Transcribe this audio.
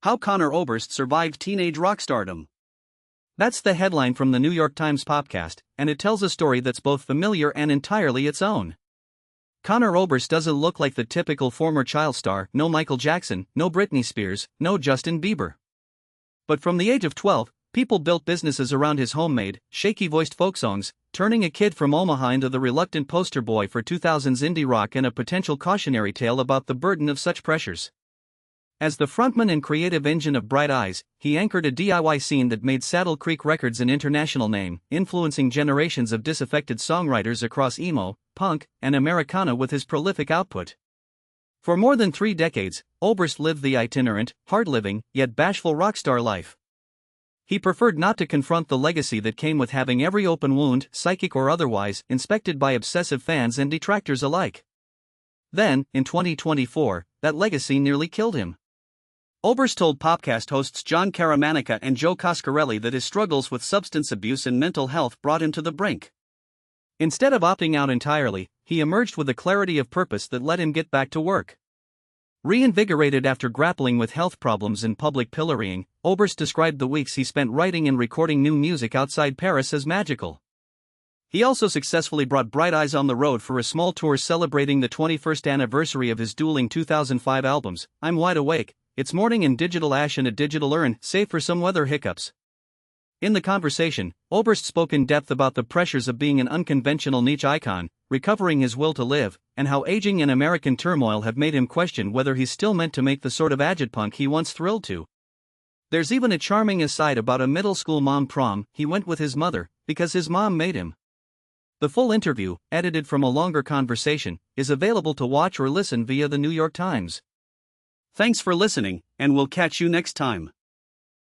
How Conor Oberst Survived Teenage Rock Stardom. That's the headline from the New York Times podcast, and it tells a story that's both familiar and entirely its own. Conor Oberst doesn't look like the typical former child star, no Michael Jackson, no Britney Spears, no Justin Bieber. But from the age of 12, people built businesses around his homemade, shaky-voiced folk songs, turning a kid from Omaha into the reluctant poster boy for 2000s indie rock and a potential cautionary tale about the burden of such pressures. As the frontman and creative engine of Bright Eyes, he anchored a DIY scene that made Saddle Creek Records an international name, influencing generations of disaffected songwriters across emo, punk, and Americana with his prolific output. For more than 3 decades, Oberst lived the itinerant, hard-living, yet bashful rock star life. He preferred not to confront the legacy that came with having every open wound, psychic or otherwise, inspected by obsessive fans and detractors alike. Then, in 2024, that legacy nearly killed him. Oberst told podcast hosts John Caramanica and Joe Coscarelli that his struggles with substance abuse and mental health brought him to the brink. Instead of opting out entirely, he emerged with a clarity of purpose that let him get back to work. Reinvigorated after grappling with health problems and public pillorying, Oberst described the weeks he spent writing and recording new music outside Paris as magical. He also successfully brought Bright Eyes on the road for a small tour celebrating the 21st anniversary of his dueling 2005 albums, I'm Wide Awake, It's Morning in Digital Ash and a Digital Urn, save for some weather hiccups. In the conversation, Oberst spoke in depth about the pressures of being an unconventional niche icon, recovering his will to live, and how aging and American turmoil have made him question whether he's still meant to make the sort of agitpunk he once thrilled to. There's even a charming aside about a middle school mom prom he went with his mother, because his mom made him. The full interview, edited from a longer conversation, is available to watch or listen via the New York Times. Thanks for listening, and we'll catch you next time.